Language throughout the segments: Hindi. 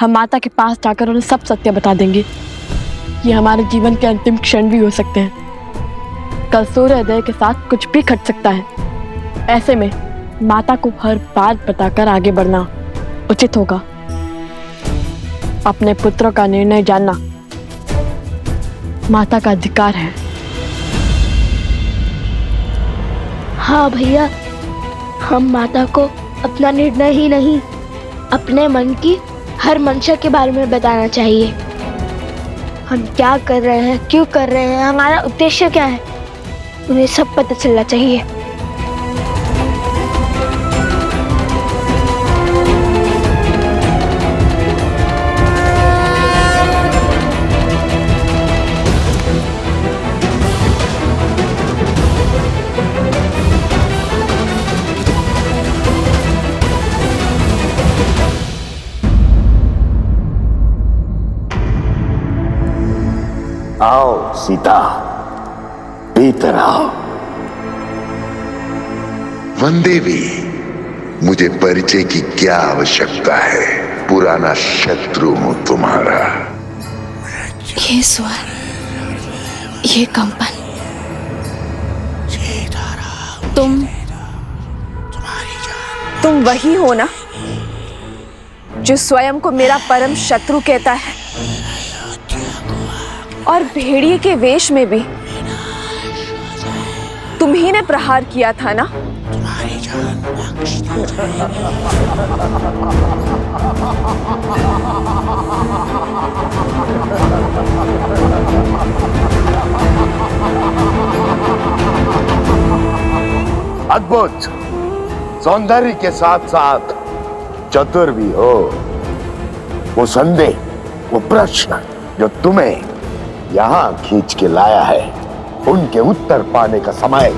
हम माता के पास जाकर उन्हें सब सत्य बता देंगे। ये हमारे जीवन के अंतिम क्षण भी हो सकते हैं। कल सूर्योदय के साथ कुछ भी घट सकता है। ऐसे में माता को हर बात बताकर आगे बढ़ना उचित होगा। अपने पुत्रों का निर्णय जानना माता का अधिकार है। हाँ भैया, हम माता को अपना निर्णय ही नहीं, अपने मन की हर मंशा के बारे में बताना चाहिए। हम क्या कर रहे हैं, क्यों कर रहे हैं, हमारा उद्देश्य क्या है, उन्हें सब पता चलना चाहिए। आओ सीता, भीतर आओ। वनदेवी, मुझे परिचय की क्या आवश्यकता है? पुराना शत्रु हूं तुम्हारा। ये स्वर, ये कंपन, तुम वही हो ना जो स्वयं को मेरा परम शत्रु कहता है, और भेड़िए के वेश में भी तुम ही ने प्रहार किया था ना? अद्भुत सौंदर्य के साथ साथ चतुर भी हो। वो संदेह, वो प्रश्न जो तुम्हें यहां खींच के लाया है, उनके उत्तर पाने का समय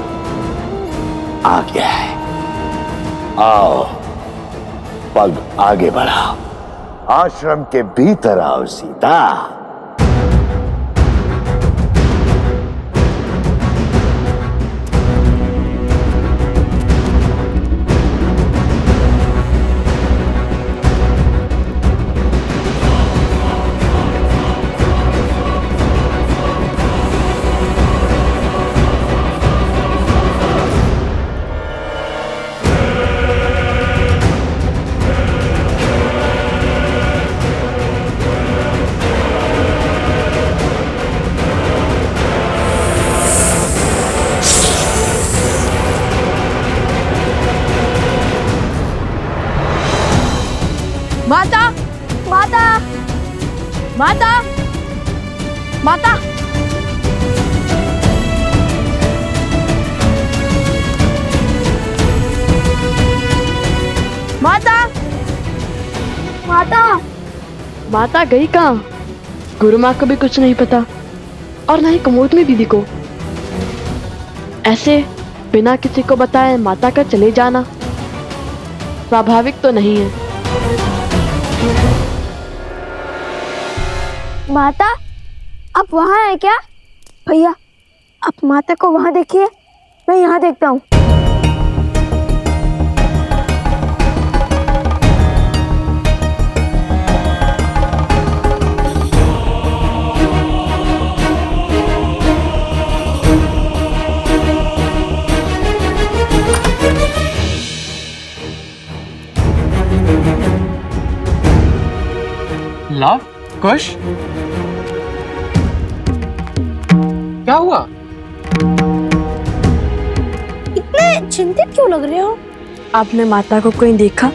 आ गया है। आओ, पग आगे बढ़ाओ, आश्रम के भीतर आओ सीता। माता, माता, माता, माता। माता, माता, माता गई कहाँ? गुरु माँ को भी कुछ नहीं पता, और ना ही कुमुद में दीदी को। ऐसे बिना किसी को बताए माता का चले जाना स्वाभाविक तो नहीं है। माता, आप वहाँ हैं क्या? भैया, आप माता को वहाँ देखिए, मैं यहाँ देखता हूँ। लव, कुश, क्या हुआ? इतने चिंतित क्यों लग रहे हो? आपने माता को कोई देखा?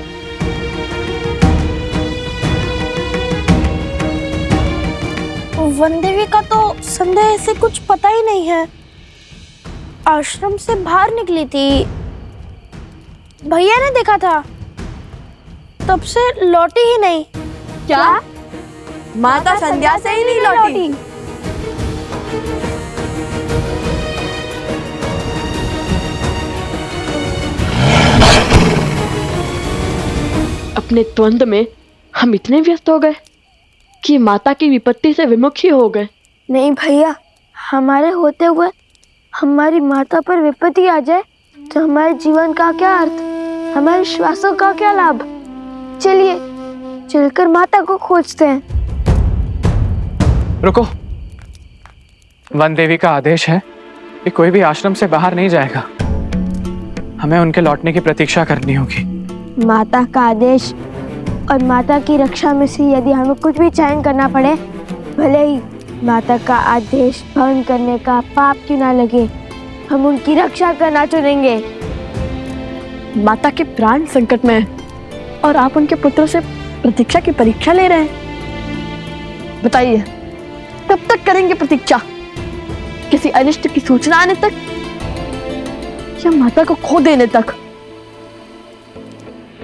वनदेवी का तो संदेह से कुछ पता ही नहीं है। आश्रम से बाहर निकली थी, भैया ने देखा था, तब से लौटी ही नहीं। क्या? माता संध्या से ही नहीं लौटी? अपने द्वंद में हम इतने व्यस्त हो गए कि माता की विपत्ति से विमुख ही हो गए। नहीं भैया, हमारे होते हुए हमारी माता पर विपत्ति आ जाए तो हमारे जीवन का क्या अर्थ, हमारे श्वासों का क्या लाभ? चलिए चलकर माता को खोजते हैं। रुको, वन देवी का आदेश है कि कोई भी आश्रम से बाहर नहीं जाएगा। हमें उनके लौटने की प्रतीक्षा करनी होगी। माता का आदेश और माता की रक्षा में से यदि हमें कुछ भी चयन करना पड़े, भले ही माता का आदेश भंग करने का पाप क्यों ना लगे, हम उनकी रक्षा करना चुनेंगे। माता के प्राण संकट में हैं और आप उनके पुत्र से प्रतीक्षा की परीक्षा ले रहे हैं। बताइए, कब तक करेंगे प्रतीक्षा? किसी अनिष्ट की सूचना आने तक या माता को खो देने तक?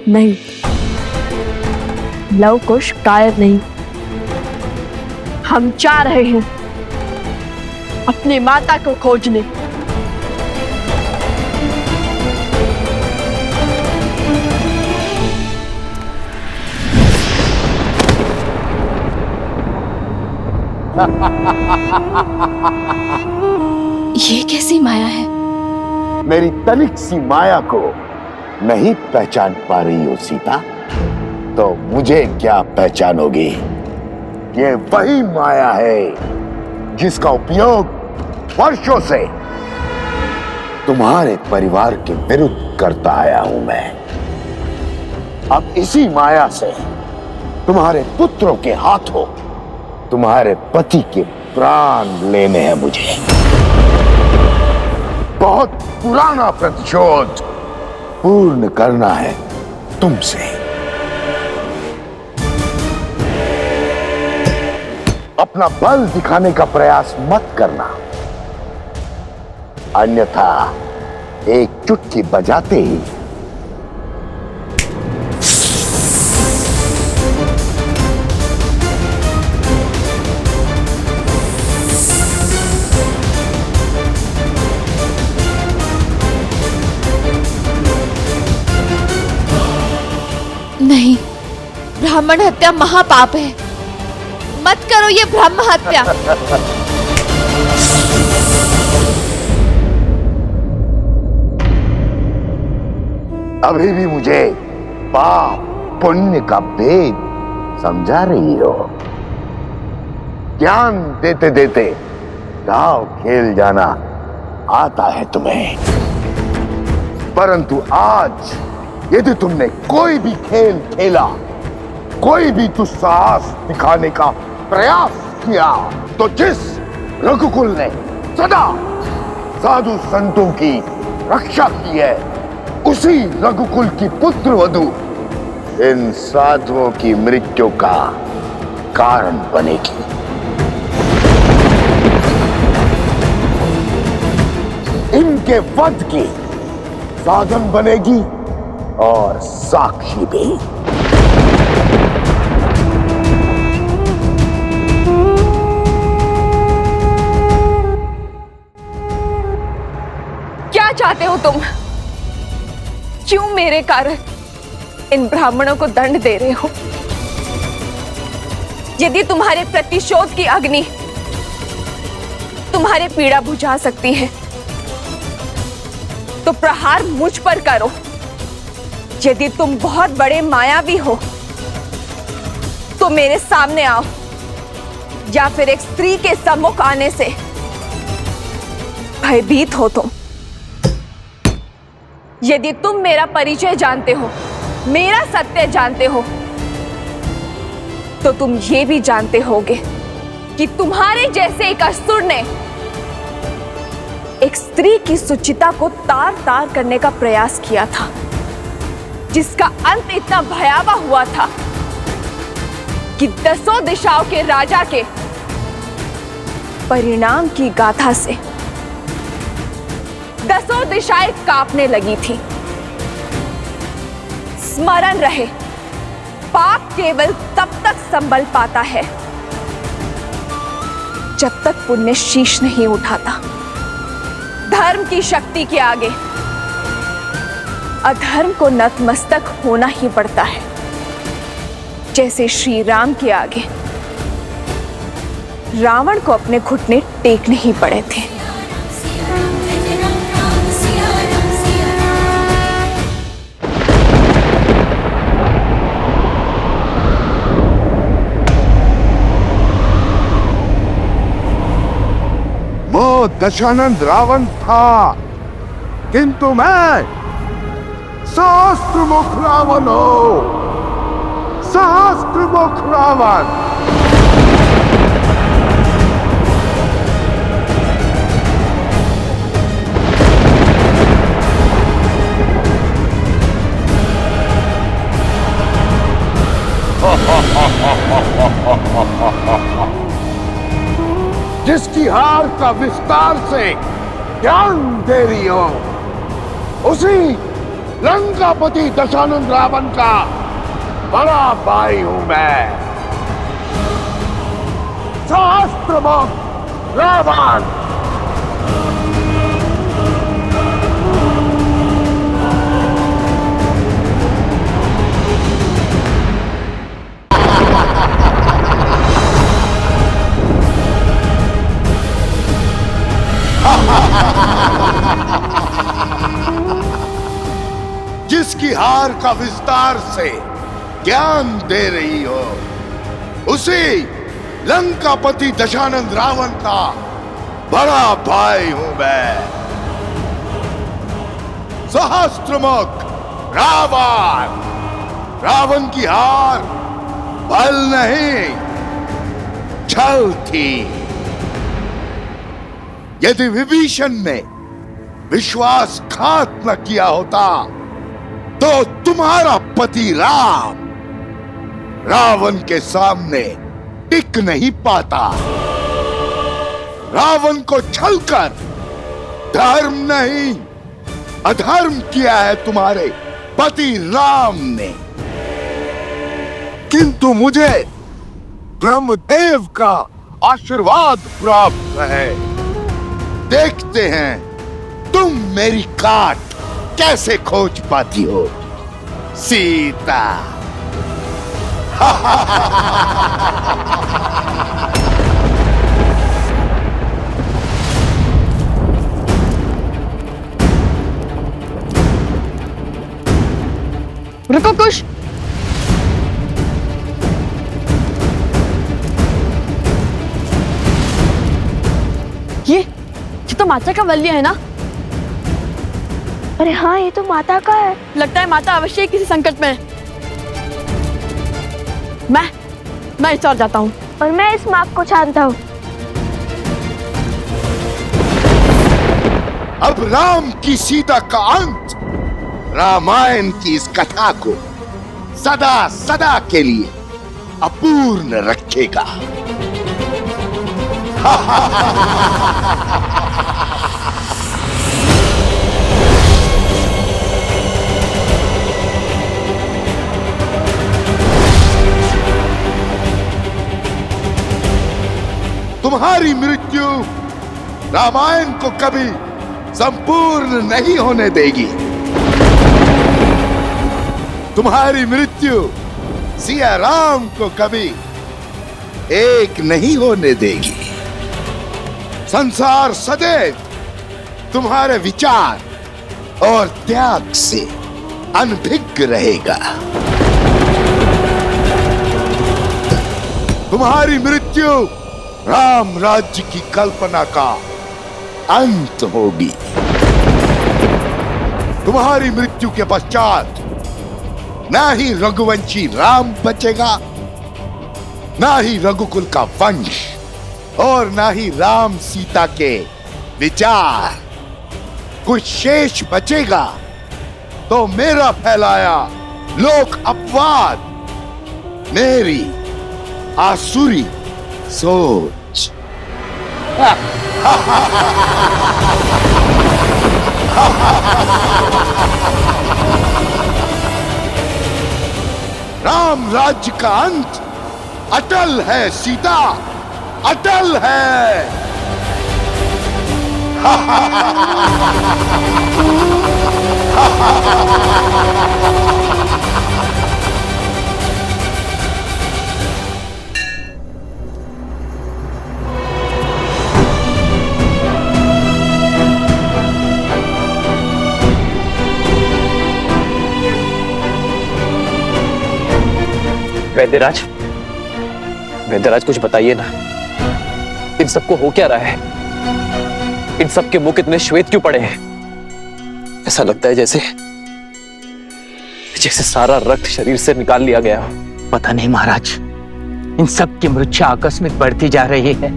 नहीं, लव कुश कायर नहीं। हम जा रहे हैं अपनी माता को खोजने। ये कैसी माया है? मेरी तनिक सी माया को नहीं पहचान पा रही हो सीता, तो मुझे क्या पहचानोगी? ये वही माया है जिसका उपयोग वर्षों से तुम्हारे परिवार के विरुद्ध करता आया हूं मैं। अब इसी माया से तुम्हारे पुत्रों के हाथों तुम्हारे पति के प्राण लेने हैं मुझे। बहुत पुराना प्रतिशोध पूर्ण करना है तुमसे। अपना बल दिखाने का प्रयास मत करना, अन्यथा एक चुटकी बजाते ही नहीं, ब्राह्मण हत्या महापाप है। मत करो ये ब्रह्म हत्या। अभी भी मुझे पाप पुण्य का भेद समझा रही हो? ज्ञान देते देते दाव खेल जाना आता है तुम्हें, परंतु आज यदि तुमने कोई भी खेल खेला, कोई भी दुस्साहस दिखाने का प्रयास किया, तो जिस रघुकुल ने सदा साधु संतों की रक्षा की है, उसी रघुकुल की पुत्र वधू इन साधुओं की मृत्यु का कारण बनेगी। इनके वध की साधन बनेगी और साक्षी भी। क्या चाहते हो तुम? क्यों मेरे कारण इन ब्राह्मणों को दंड दे रहे हो? यदि तुम्हारे प्रतिशोध की अग्नि तुम्हारे पीड़ा बुझा सकती है, तो प्रहार मुझ पर करो। यदि तुम बहुत बड़े मायावी हो, तो मेरे सामने आओ, या फिर एक स्त्री के सम्मुख आने से भयभीत हो तुम। यदि तुम मेरा परिचय जानते हो, मेरा सत्य जानते हो, तो तुम ये भी जानते होगे कि तुम्हारे जैसे एक असुर ने एक स्त्री की सुचिता को तार तार करने का प्रयास किया था, जिसका अंत इतना भयावह हुआ था कि 10 दिशाओं के राजा के परिणाम की गाथा से 10 दिशाएं कांपने लगी थी। स्मरण रहे, पाप केवल तब तक संभल पाता है जब तक पुण्य शीश नहीं उठाता। धर्म की शक्ति के आगे अधर्म को नतमस्तक होना ही पड़ता है, जैसे श्री राम के आगे रावण को अपने घुटने टेकने ही पड़े थे। दशानंद रावण था, किंतु मैं सहस्त्रमुख रावण हूं, सहस्त्रमुख रावण। जिसकी हार का विस्तार से ज्ञान दे रही हो, उसी लंकापति दशानंद रावण का बड़ा भाई हूं मैं, सहस्त्रमुख रावण। जिसकी हार का विस्तार से ज्ञान दे रही हो, उसी लंकापति दशानंद रावण का बड़ा भाई हूं मैं, सहस्त्रमुख रावण। रावण की हार बल नहीं, छल थी। यदि विभीषण ने विश्वासघात न किया होता तो तुम्हारा पति राम रावण के सामने टिक नहीं पाता। रावण को छलकर धर्म नहीं अधर्म किया है तुम्हारे पति राम ने, किंतु मुझे ब्रह्मदेव का आशीर्वाद प्राप्त है। देखते हैं तुम मेरी काट कैसे खोज पाती हो सीता। रुको कुश, ये तो माता का वल्ली है ना? अरे हाँ, ये तो माता का है। लगता है माता अवश्य ही किसी संकट में है। मैं इस ओर जाता हूँ। और मैं इस माँ को छानता हूँ। अब राम की सीता का अंत रामायण की इस कथा को सदा सदा के लिए अपूर्ण रखेगा। तुम्हारी मृत्यु रामायण को कभी संपूर्ण नहीं होने देगी। तुम्हारी मृत्यु सिया राम को कभी एक नहीं होने देगी। संसार सदैव तुम्हारे विचार और त्याग से अनभिज्ञ रहेगा। तुम्हारी मृत्यु राम राज्य की कल्पना का अंत होगी। तुम्हारी मृत्यु के पश्चात ना ही रघुवंशी राम बचेगा, ना ही रघुकुल का वंश, और ना ही राम सीता के विचार। कुछ शेष बचेगा तो मेरा फैलाया लोक अपवाद, मेरी आसुरी सोच। राम राज्य का अंत अटल है सीता, अटल है। वैद्यराज, वैद्यराज कुछ बताइए ना, इन सबको हो क्या रहा है? इन सब के मुख इतने श्वेत क्यों पड़े हैं? ऐसा लगता है जैसे जैसे सारा रक्त शरीर से निकाल लिया गया हो। पता नहीं महाराज, इन सब की मृत्यु आकस्मिक बढ़ती जा रही है।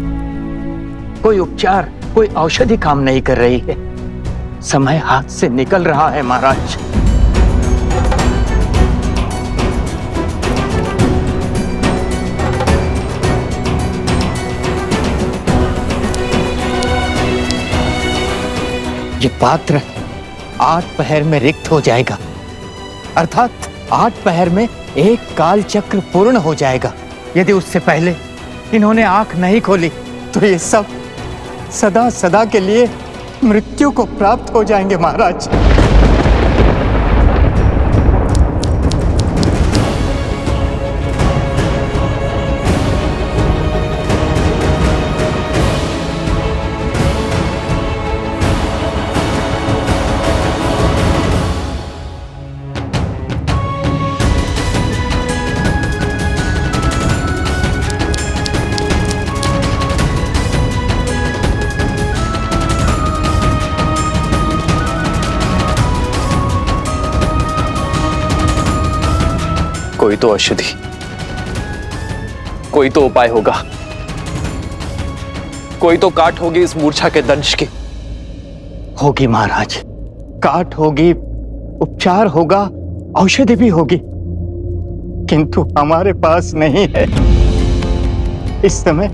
कोई उपचार, कोई औषधि काम नहीं कर रही है। समय हाथ से निकल रहा है महाराज। ये पात्र 8 पहर में रिक्त हो जाएगा, अर्थात 8 पहर में एक काल चक्र पूर्ण हो जाएगा। यदि उससे पहले इन्होंने आंख नहीं खोली तो ये सब सदा सदा के लिए मृत्यु को प्राप्त हो जाएंगे महाराज। कोई तो औषधि, कोई तो उपाय होगा, कोई तो काट होगी इस मूर्छा के दंश की। होगी महाराज, काट होगी, उपचार होगा, औषधि भी होगी, किंतु हमारे पास नहीं है। इस समय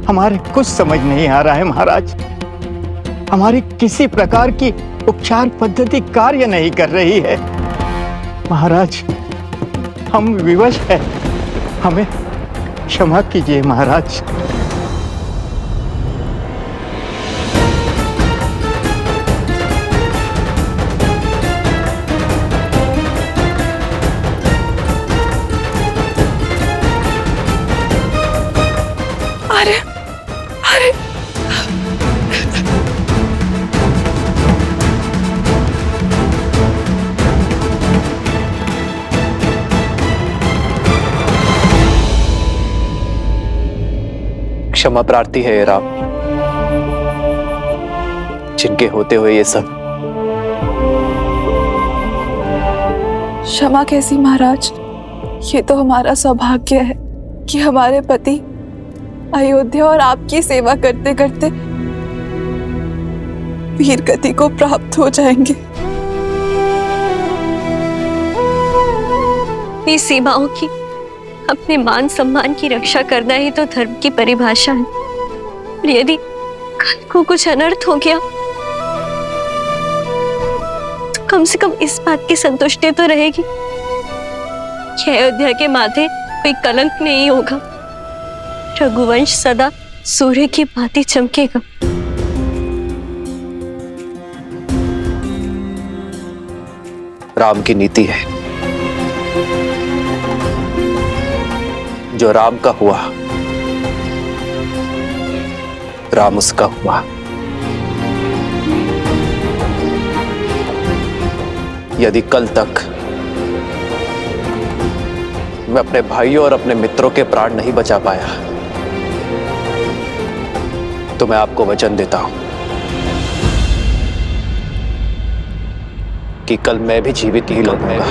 हमारे कुछ समझ नहीं आ रहा है महाराज। हमारी किसी प्रकार की उपचार पद्धति कार्य नहीं कर रही है महाराज। हम विवश हैं, हमें क्षमा कीजिए महाराज। अरे अरे क्षमा प्रार्थी है ये राम, जिनके होते हुए ये सब। क्षमा कैसी महाराज, ये तो हमारा सौभाग्य है कि हमारे पति अयोध्या और आपकी सेवा करते करते वीर गति को प्राप्त हो जाएंगे। अपनी सीमाओं की, अपने मान सम्मान की रक्षा करना ही तो धर्म की परिभाषा है। और यदि कल को कुछ अनर्थ हो गया तो कम से कम इस बात की संतुष्टि तो रहेगी कि अयोध्या के माथे कोई कलंक नहीं होगा। रघुवंश सदा सूर्य की भांति चमकेगा। राम की नीति है, जो राम का हुआ राम उसका हुआ। यदि कल तक मैं अपने भाइयों और अपने मित्रों के प्राण नहीं बचा पाया तो मैं आपको वचन देता हूं कि कल मैं भी जीवित ही लौटूंगा।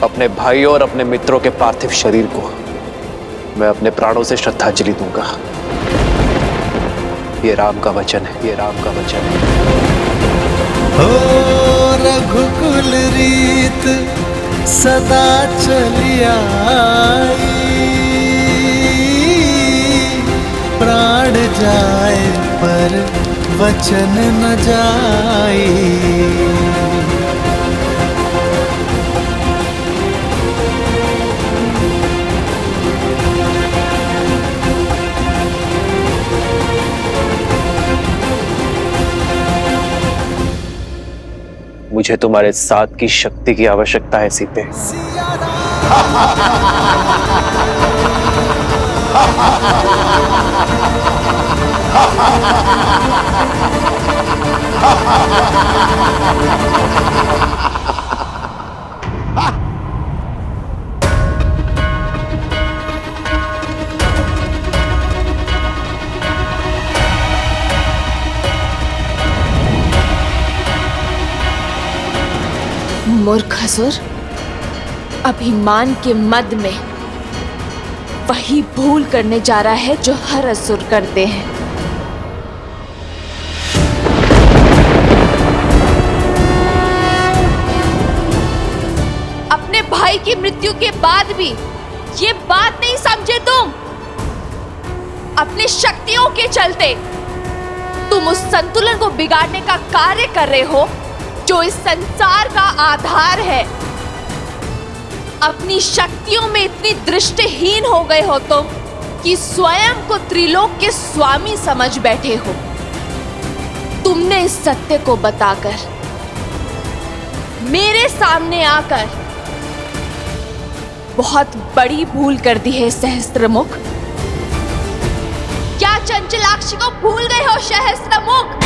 अपने भाइयों और अपने मित्रों के पार्थिव शरीर को मैं अपने प्राणों से श्रद्धांजलि दूंगा। ये राम का वचन है, ये राम का वचन है। ओ रघुकुल रीत सदा चली आई, प्राण जाए पर वचन न जाई। मुझे तुम्हारे साथ की शक्ति की आवश्यकता है सीते। मूर्ख असुर, अभिमान के मद में वही भूल करने जा रहा है जो हर असुर करते हैं। अपने भाई की मृत्यु के बाद भी ये बात नहीं समझे तुम? अपनी शक्तियों के चलते तुम उस संतुलन को बिगाड़ने का कार्य कर रहे हो जो इस संसार का आधार है। अपनी शक्तियों में इतनी दृष्टिहीन हो गए हो तुम कि स्वयं को त्रिलोक के स्वामी समझ बैठे हो। तुमने इस सत्य को बताकर मेरे सामने आकर बहुत बड़ी भूल कर दी है सहस्त्रमुख। क्या चंचलाक्षी को भूल गए हो सहस्त्रमुख?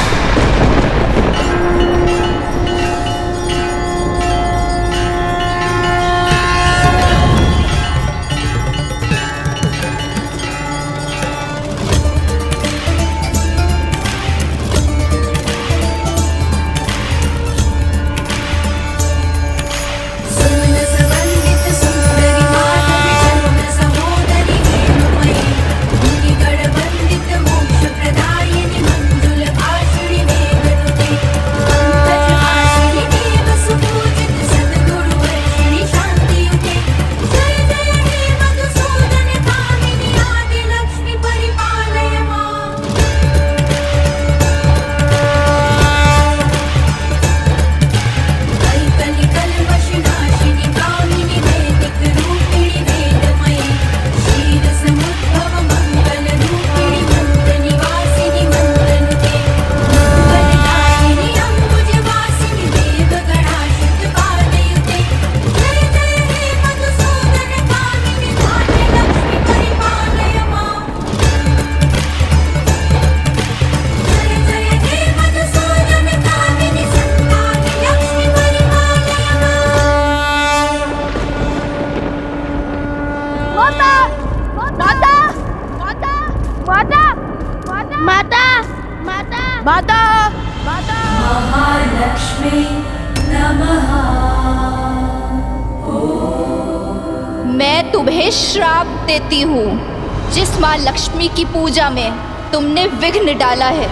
मैं तुम्हें श्राप देती हूँ। जिस माँ लक्ष्मी की पूजा में तुमने विघ्न डाला है,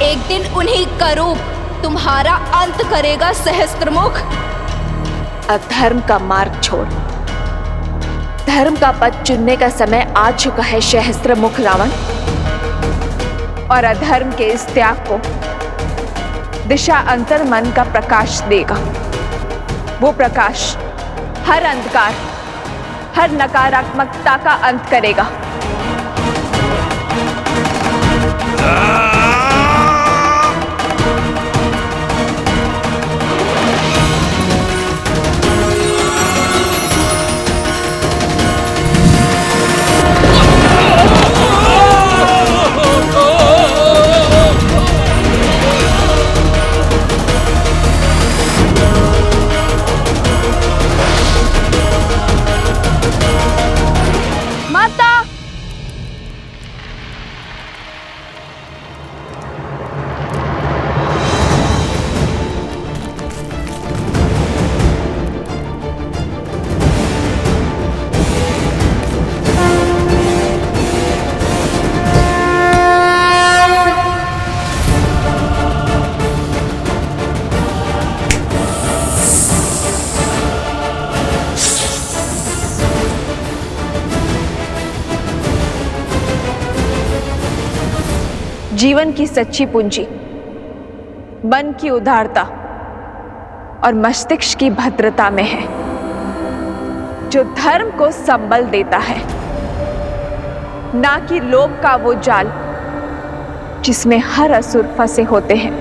एक दिन उन्हीं का रूप तुम्हारा अंत करेगा सहस्त्रमुख। अधर्म का मार्ग छोड़ धर्म का पथ चुनने का समय आ चुका है सहस्त्रमुख रावण। और अधर्म के इस त्याग को दिशा अंतर मन का प्रकाश देगा। वो प्रकाश हर अंधकार, हर नकारात्मकता का अंत करेगा। जीवन की सच्ची पूंजी मन की उदारता और मस्तिष्क की भद्रता में है, जो धर्म को संबल देता है, ना कि लोभ का वो जाल जिसमें हर असुर फंसे होते हैं।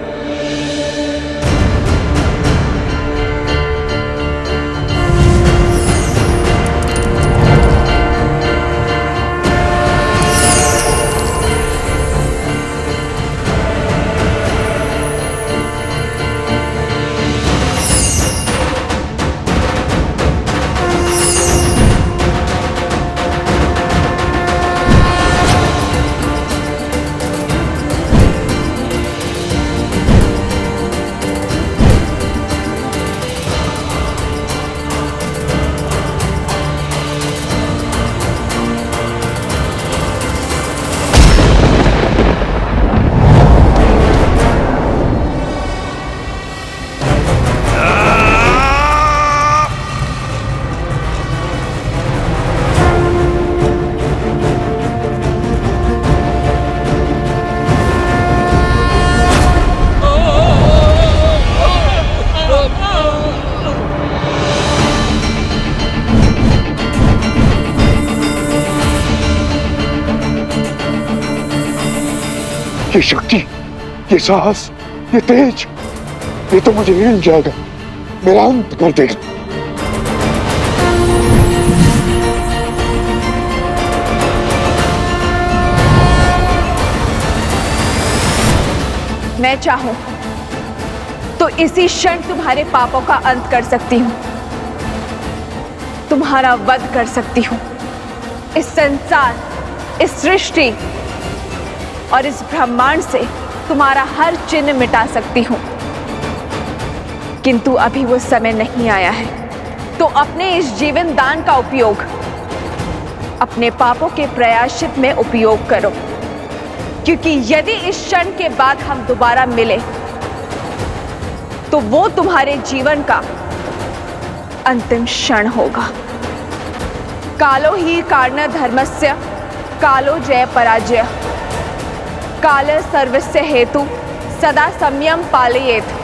ये शक्ति, ये साहस, ये तेज, ये तो मुझे हिल जाएगा, मेरा अंत कर देगा। मैं चाहूं तो इसी क्षण तुम्हारे पापों का अंत कर सकती हूं, तुम्हारा वध कर सकती हूं। इस संसार, इस सृष्टि और इस ब्रह्मांड से तुम्हारा हर चिन्ह मिटा सकती हूं, किंतु अभी वो समय नहीं आया है। तो अपने इस जीवन दान का उपयोग अपने पापों के प्रायश्चित में उपयोग करो, क्योंकि यदि इस क्षण के बाद हम दोबारा मिले तो वो तुम्हारे जीवन का अंतिम क्षण होगा। कालो ही कारण धर्मस्य कालो जय पराजय, काल सर्वस्य हेतु सदा संयम पालयेत।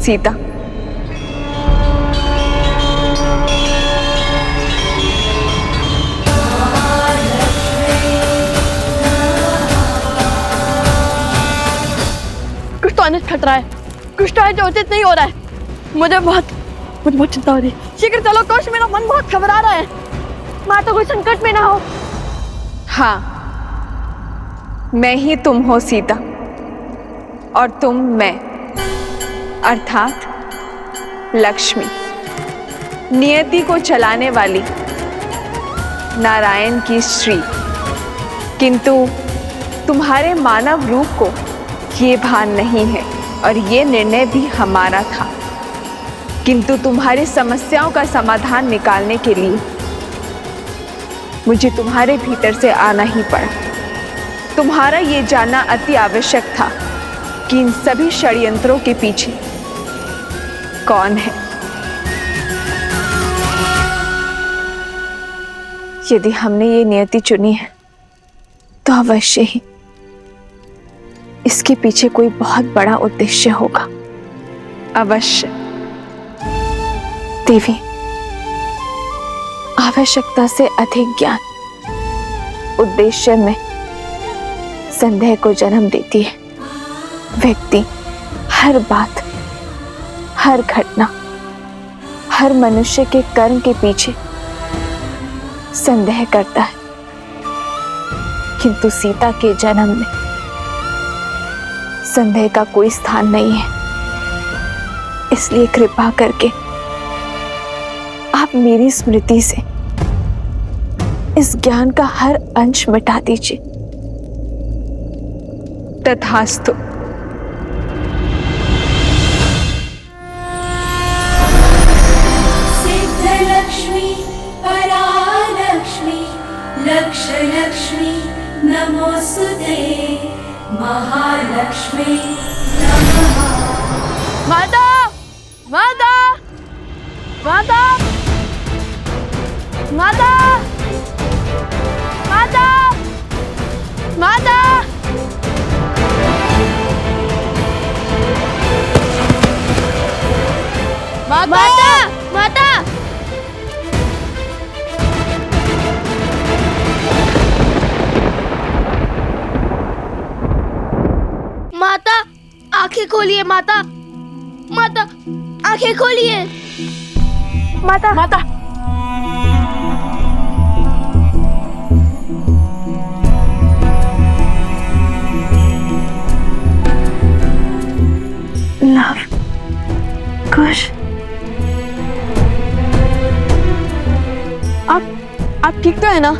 सीता, कुछ तो अनिष्ट खतरा है, कुछ तो है जो उचित नहीं हो रहा है। मुझे बहुत चिंता हो रही है। शीघ्र चलो कोश, मेरा मन बहुत घबरा रहा है। माता कोई संकट में ना हो। हाँ, मैं ही तुम हो सीता, और तुम मैं, अर्थात लक्ष्मी, नियति को चलाने वाली नारायण की स्त्री। किंतु तुम्हारे मानव रूप को ये भान नहीं है, और ये निर्णय भी हमारा था, किंतु तुम्हारी समस्याओं का समाधान निकालने के लिए मुझे तुम्हारे भीतर से आना ही पड़ा। तुम्हारा ये जानना अति आवश्यक था कि इन सभी षड्यंत्रों के पीछे कौन है। यदि हमने ये नियति चुनी है तो अवश्य ही इसके पीछे कोई बहुत बड़ा उद्देश्य होगा। अवश्य। देवी, आवश्यकता से अधिक ज्ञान उद्देश्य में संदेह को जन्म देती है। व्यक्ति हर बात, हर घटना, हर मनुष्य के कर्म के पीछे संदेह करता है, किंतु सीता के जन्म में संदेह का कोई स्थान नहीं है। इसलिए कृपा करके आप मेरी स्मृति से इस ज्ञान का हर अंश मिटा दीजिए। तथास्तु। सिद्धलक्ष्मी परालक्ष्मी लक्ष्मी नमोस्तुते महालक्ष्मी नमः। माता, माता, माता, माता, माता, माता, माता, माता, माता, आंखें खोलिए माता, माता, आंखें खोलिए माता, माता। लव कुश, आप ठीक तो है ना?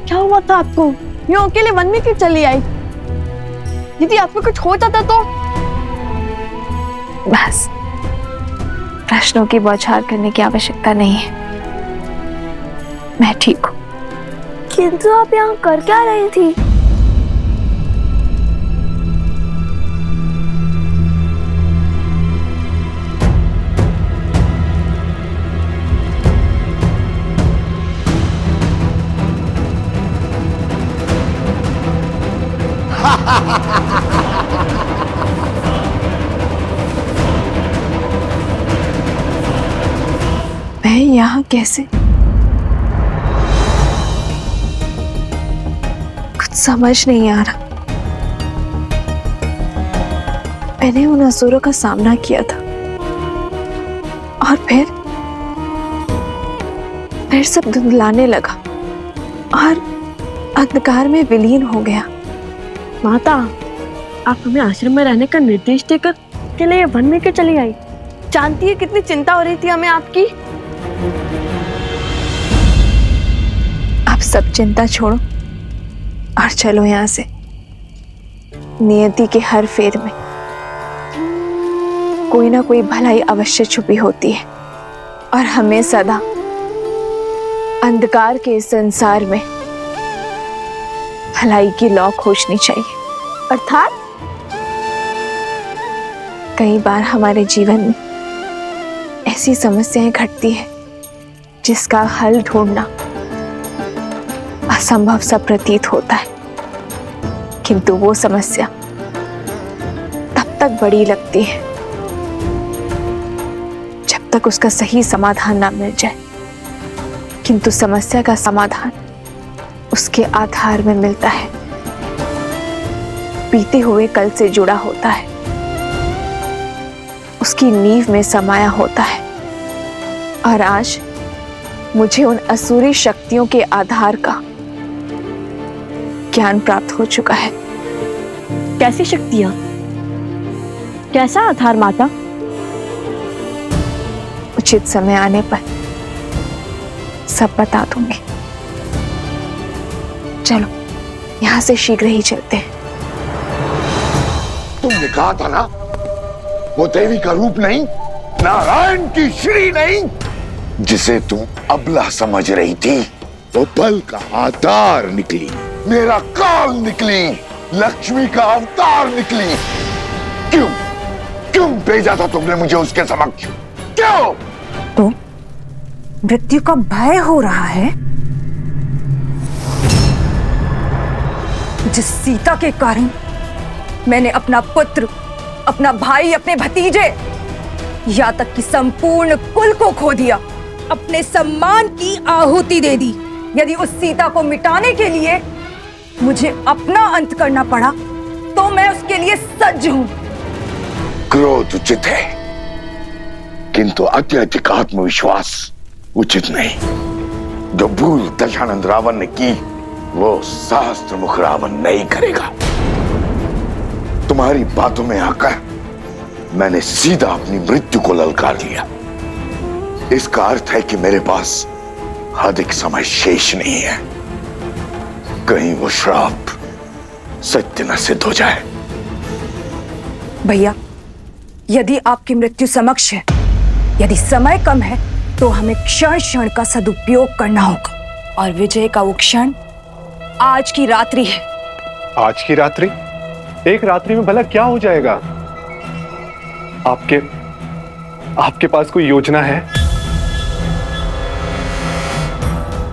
क्या हुआ था आपको? यूं अकेले वन में क्यों चली आई? यदि आपको कुछ हो जाता तो? बस, प्रश्नों की बौछार करने की आवश्यकता नहीं है। मैं ठीक हूँ। किंतु आप यहाँ कर क्या रही थी? मैं यहाँ कैसे? कुछ समझ नहीं आ रहा। मैंने उन असुरों का सामना किया था और फिर सब धुंधलाने लगा और अंधकार में विलीन हो गया। माता, आप हमें आश्रम में रहने का निर्देश देकर के लिए वन में क्यों चली आई? जानती है कितनी चिंता हो रही थी हमें आपकी। आप सब चिंता छोड़ो और चलो यहाँ से। नियति के हर फेर में कोई ना कोई भलाई अवश्य छुपी होती है और हमें सदा अंधकार के इस संसार में भलाई की लौ खोजनी चाहिए। अर्थात कई बार हमारे जीवन में ऐसी समस्याएं घटती है जिसका हल ढूंढना असंभव सा प्रतीत होता है, किंतु वो समस्या तब तक बड़ी लगती है जब तक उसका सही समाधान ना मिल जाए। किंतु समस्या का समाधान उसके आधार में मिलता है, बीते हुए कल से जुड़ा होता है, उसकी नींव में समाया होता है। और आज मुझे उन असुरी शक्तियों के आधार का ज्ञान प्राप्त हो चुका है। कैसी शक्तियां? कैसा आधार माता? उचित समय आने पर सब बता दूंगी। चलो यहां से शीघ्र ही चलते हैं। तुमने कहा था ना, वो देवी का रूप नहीं, नारायण की श्री नहीं, जिसे तुम अबला समझ रही थी, वो बल का आधार निकली, मेरा काल निकली, लक्ष्मी का अवतार निकली। क्यों भेजा था तुमने मुझे उसके समक्ष? क्यों? तो मृत्यु का भय हो रहा है, जिस सीता के कारण मैंने अपना पुत्र, अपना भाई, अपने भतीजे, यहाँ तक कि संपूर्ण कुल को खो दिया, अपने सम्मान की आहुति दे दी। यदि उस सीता को मिटाने के लिए मुझे अपना अंत करना पड़ा तो मैं उसके लिए सज्ज हूं। क्रोध उचित है, किंतु अत्यधिक आत्मविश्वास उचित नहीं। जो भूल दशानंद रावण ने की, वो सहस्त्र मुख रावण नहीं करेगा। तुम्हारी बातों में आकर मैंने सीधा अपनी मृत्यु को ललकार लिया। इसका अर्थ है कि मेरे पास अधिक समय शेष नहीं है। कहीं वो श्राप सत्य न सिद्ध हो जाए। भैया, यदि आपकी मृत्यु समक्ष है, यदि समय कम है, तो हमें क्षण क्षण का सदुपयोग करना होगा और विजय का वो क्षण आज की रात्रि है। आज की रात्रि? एक रात्रि में भला क्या हो जाएगा? आपके पास कोई योजना है?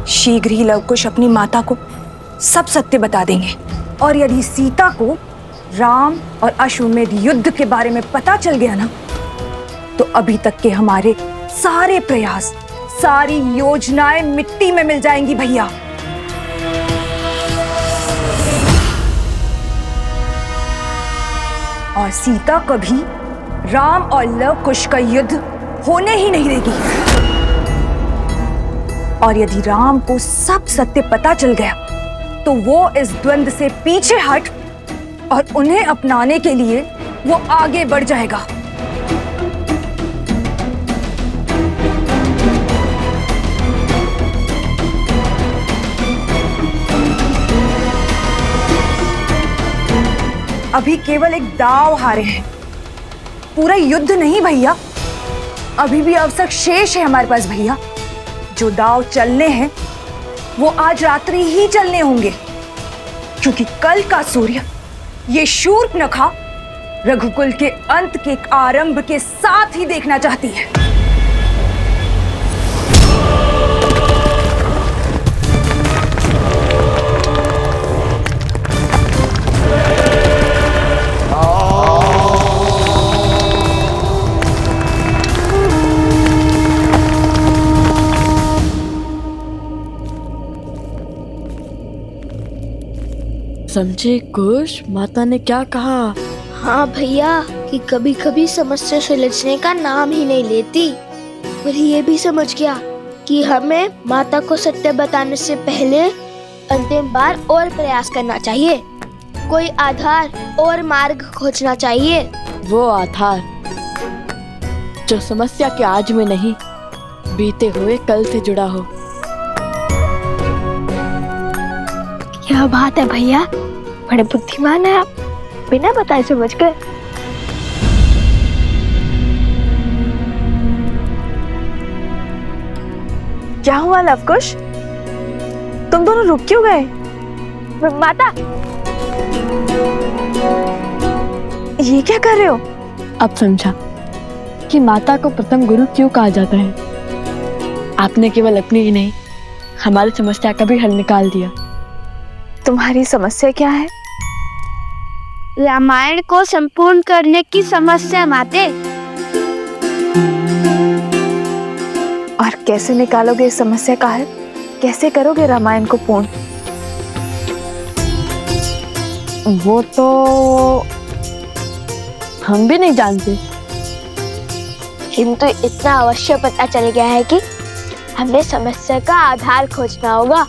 शीघ्र ही लवकुश अपनी माता को सब सत्य बता देंगे और यदि सीता को राम और अश्वमेध युद्ध के बारे में पता चल गया ना, तो अभी तक के हमारे सारे प्रयास, सारी योजनाएं मिट्टी में मिल जाएंगी भैया। और सीता कभी राम और लवकुश का युद्ध होने ही नहीं देगी। और यदि राम को सब सत्य पता चल गया, तो वो इस द्वंद्व से पीछे हट और उन्हें अपनाने के लिए वो आगे बढ़ जाएगा। अभी केवल एक दांव हारे हैं, पूरा युद्ध नहीं भैया। अभी भी अवसर शेष है हमारे पास भैया। जो दांव चलने हैं वो आज रात्रि ही चलने होंगे, क्योंकि कल का सूर्य ये शूर्पणखा रघुकुल के अंत के आरंभ के साथ ही देखना चाहती है। समझे कुछ? माता ने क्या कहा? हाँ भैया, कि कभी कभी समस्या सुलझने का नाम ही नहीं लेती। और ये भी समझ गया कि हमें माता को सत्य बताने से पहले अंतिम बार और प्रयास करना चाहिए, कोई आधार और मार्ग खोजना चाहिए। वो आधार जो समस्या के आज में नहीं, बीते हुए कल से जुड़ा हो। क्या बात है भैया, बड़े बुद्धिमान है आप, बिना बताए समझ गए। क्या हुआ लवकुश? तुम दोनों रुक क्यों गए? माता, ये क्या कर रहे हो? अब समझा कि माता को प्रथम गुरु क्यों कहा जाता है। आपने केवल अपनी ही नहीं, हमारी समस्या का भी हल निकाल दिया। तुम्हारी समस्या क्या है? रामायण को संपूर्ण करने की समस्या माते। और कैसे निकालोगे इस समस्या का हल? कैसे करोगे रामायण को पूर्ण? वो तो हम भी नहीं जानते, किंतु इतना अवश्य पता चल गया है कि हमें समस्या का आधार खोजना होगा।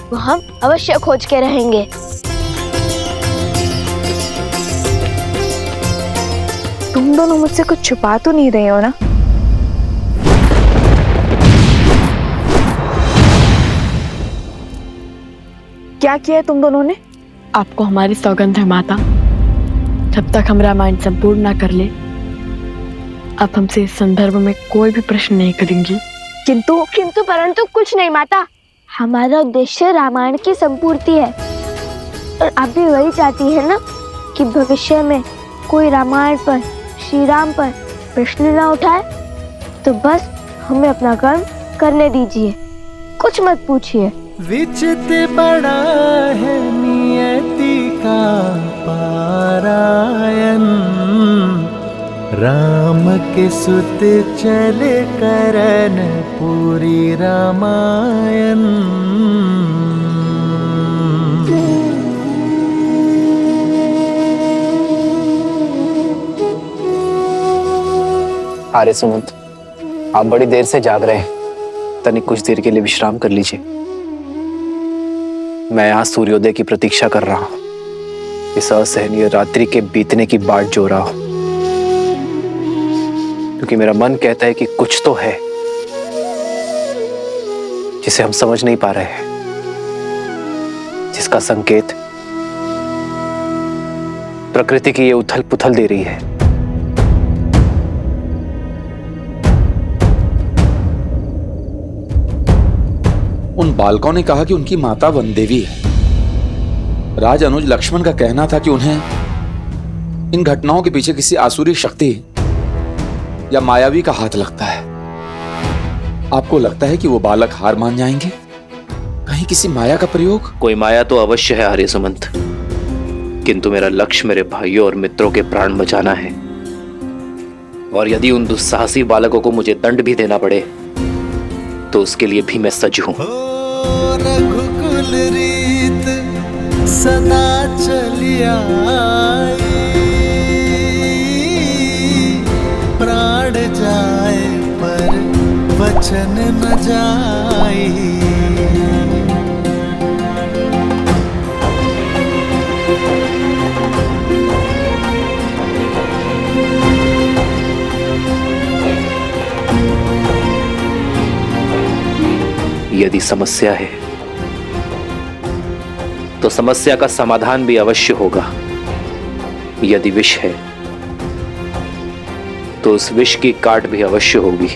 वो हम अवश्य खोज के रहेंगे। तुम दोनों मुझसे कुछ छुपा तो नहीं रहे हो ना? क्या किया है तुम दोनों ने? आपको हमारी सौगंध है माता, जब तक हम रामायण संपूर्ण ना कर ले, आप हमसे इस संदर्भ में कोई भी प्रश्न नहीं करेंगी। किंतु परंतु कुछ नहीं माता, हमारा उद्देश्य रामायण की संपूर्ति है। और आप भी वही चाहती है ना कि भविष्य में कोई रामायण पर, श्री राम पर प्रश्न ना उठाए। तो बस हमें अपना कर्म करने दीजिए, कुछ मत पूछिए। विचित बड़ा है नियति का पारायण, राम के सुत चले करन पूरी रामायण। आर्य सुमंत, आप बड़ी देर से जाग रहे हैं, तनिक कुछ देर के लिए विश्राम कर लीजिए। मैं यहाँ सूर्योदय की प्रतीक्षा कर रहा हूँ, इस असहनीय रात्रि के बीतने की बाट जो रहा हूँ, क्योंकि मेरा मन कहता है कि कुछ तो है जिसे हम समझ नहीं पा रहे हैं, जिसका संकेत प्रकृति की ये उथल पुथल दे रही है। उन बालकों ने कहा कि उनकी माता वन देवी है। राज अनुज लक्ष्मण का कहना था कि उन्हें इन घटनाओं के पीछे किसी आसुरी शक्ति या मायावी का हाथ लगता है। आपको लगता है कि वो बालक हार मान जाएंगे? कहीं किसी माया का प्रयोग? कोई माया तो अवश्य है आर्य सुमंत, किंतु मेरा लक्ष्य मेरे भाइयों और मित्रों के प्राण बचाना है। और यदि उन दुस्साहसी बालकों को मुझे दंड भी देना पड़े तो उसके लिए भी मैं सज्ज हूं। रघुकुल रीत सदा चलिया, प्राण जाए पर वचन न जाए। यदि समस्या है तो समस्या का समाधान भी अवश्य होगा। यदि विष है तो उस विष की काट भी अवश्य होगी।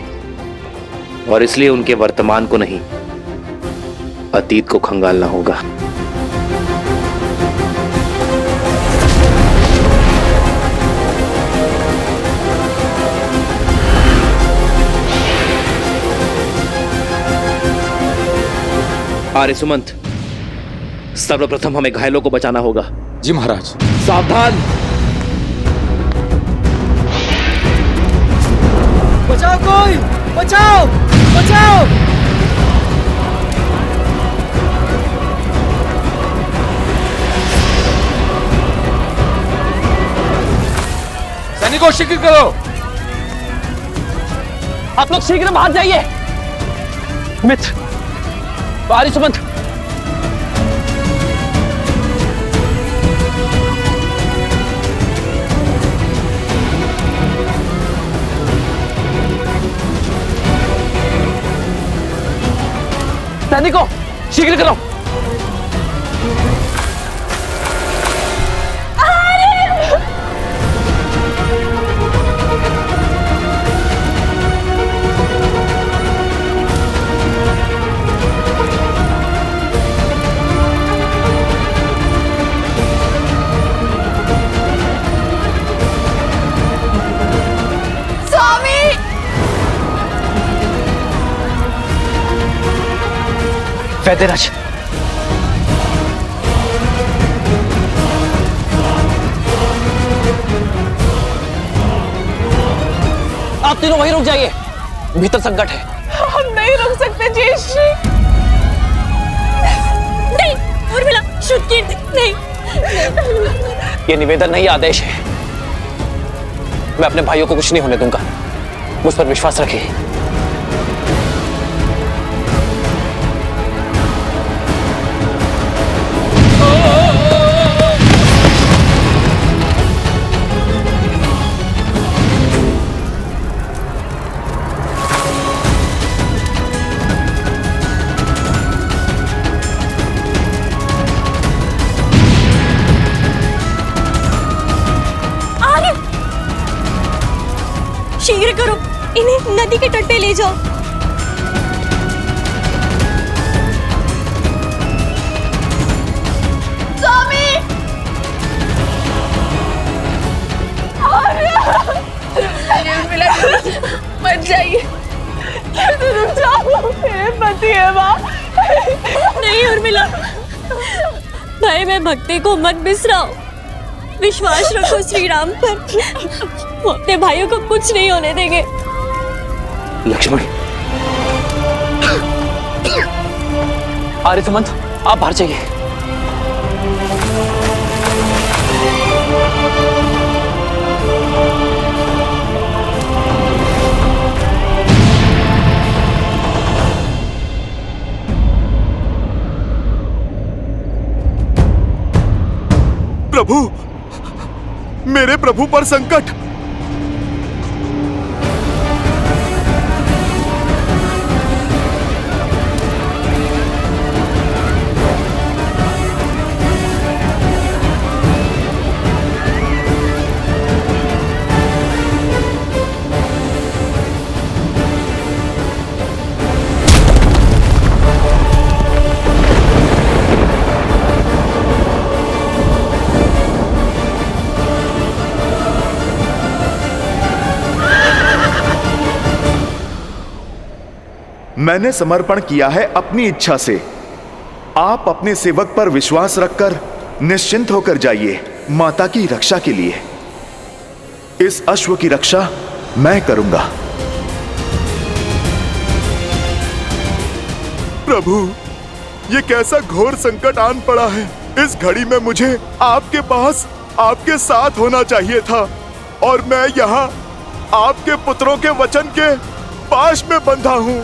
और इसलिए उनके वर्तमान को नहीं, अतीत को खंगालना होगा। आर्य सुमंत, सर्वप्रथम हमें घायलों को बचाना होगा। जी महाराज। सावधान! बचाओ, कोई बचाओ, बचाओ। सैनिकों शीघ्र करो। आप लोग शीघ्र बाहर जाइए। मित्र, आर्य सुमंत, सैनिकों शीघ्र करो। वैद्यराज, आप तीनों वहीं रुक जाइए, भीतर संकट है। हम नहीं रुक सकते जयश्री। नहीं उर्मिला, शुद्ध कीर्ति नहीं। ये निवेदन नहीं, आदेश है। मैं अपने भाइयों को कुछ नहीं होने दूंगा, मुझ पर विश्वास रखिए। शीघ्र करो, इन्हें नदी के तट पे ले जाओ। स्वामी, मत जाइए, रुक जाओ, मेरे पति है माँ। नहीं उर्मिला, भाई मैं भक्ति को मत बिसराओ, विश्वास रखो श्री राम पर, वो अपने भाइयों को कुछ नहीं होने देंगे। लक्ष्मण, आर्य सुमंत, आप बाहर जाइए। प्रभु, मेरे प्रभु पर संकट। मैंने समर्पण किया है अपनी इच्छा से। आप अपने सेवक पर विश्वास रखकर निश्चिंत होकर जाइए माता की रक्षा के लिए। इस अश्व की रक्षा मैं करूंगा। प्रभु, ये कैसा घोर संकट आन पड़ा है। इस घड़ी में मुझे आपके पास आपके साथ होना चाहिए था और मैं यहाँ आपके पुत्रों के वचन के पाश में बंधा हूँ।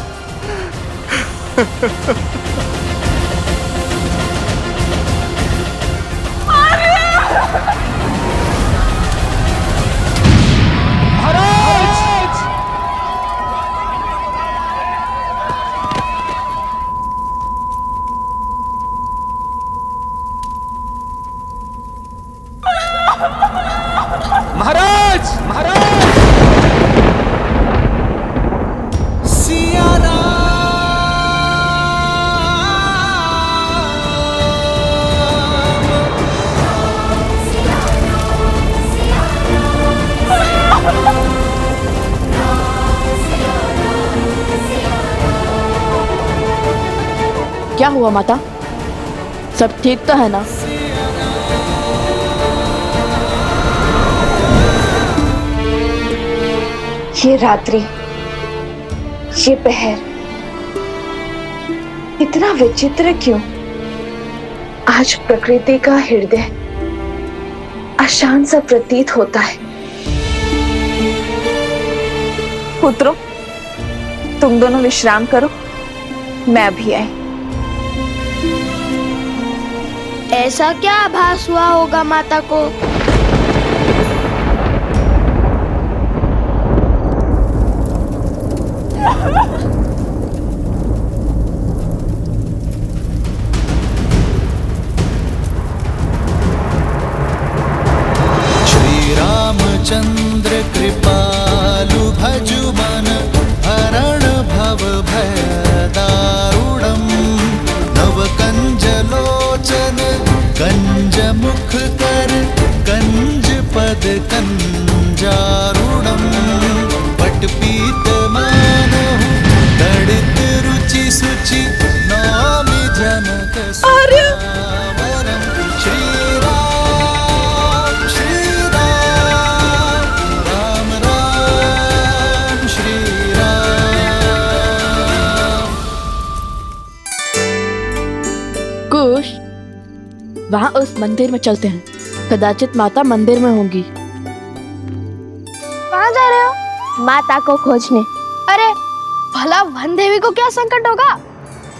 महाराज, महाराज, क्या हुआ माता? सब ठीक तो है ना? ये रात्रि, ये पहर इतना विचित्र क्यों? आज प्रकृति का हृदय अशांत सा प्रतीत होता है। पुत्रों, तुम दोनों विश्राम करो, मैं अभी आई। ऐसा क्या आभास हुआ होगा माता को? चंद्र कृपालु भजु मन हरण भव भय दारुणम नव कंज लोचन कंज मुख कर कंज पद कंजारुणम पट पीत मानहु तड़ित रुचि सुचि नौमि जनक सुरावरम श्री राम श्री कुश, वहाँ उस मंदिर में चलते हैं। कदाचित माता मंदिर में होंगी। कहाँ जा रहे हो? माता को खोजने। अरे भला वन देवी को क्या संकट होगा?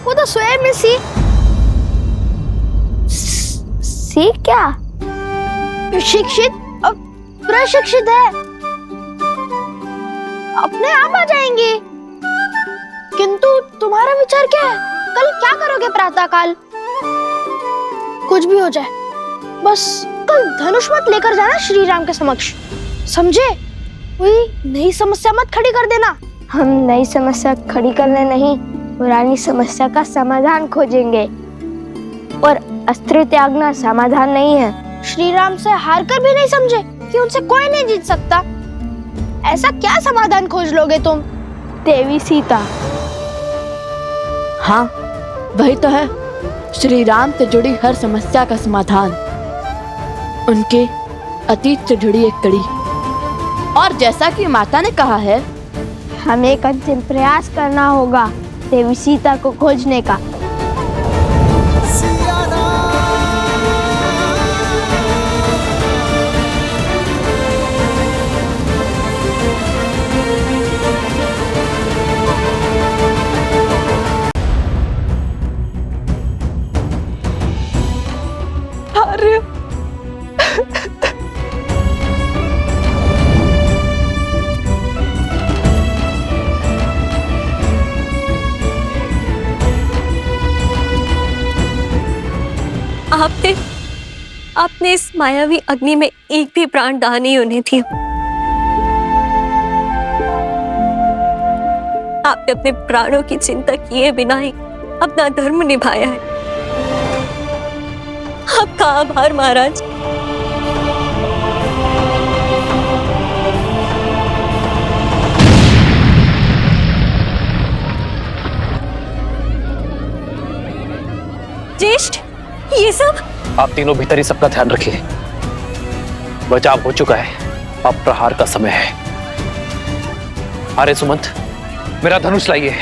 वो तो स्वयं में सी क्या शिक्षित और प्रशिक्षित है, अपने आप आ जाएंगी। किंतु तुम्हारा विचार क्या है? कल क्या करोगे प्रातः काल? कुछ भी हो जाए, बस कल धनुष मत लेकर जाना श्री राम के समक्ष, समझे? कोई नई समस्या मत खड़ी कर देना। हम नई समस्या खड़ी करने नहीं, पुरानी समस्या का समाधान खोजेंगे। और अस्त्र त्यागना समाधान नहीं है। श्री राम से हार कर भी नहीं समझे कि उनसे कोई नहीं जीत सकता। ऐसा क्या समाधान खोज लोगे तुम? देवी सीता। हाँ, वही तो है श्री राम से जुड़ी हर समस्या का समाधान। उनके अतीत से जुड़ी एक कड़ी। और जैसा कि माता ने कहा है, हमें एक अंतिम प्रयास करना होगा देवी सीता को खोजने का। अरे आपने इस मायावी अग्नि में एक भी प्राण दान नहीं होने दिया। आपने अपने प्राणों की चिंता किए बिना ही अपना धर्म निभाया है। आपका आभार महाराज। ज्येष्ठ, ये सब आप तीनों भीतर ही सबका ध्यान रखिए। बचाव हो चुका है, अब प्रहार का समय है। अरे सुमंत, मेरा धनुष लाइए।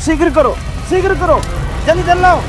शीघ्र करो, जल्दी चल लो।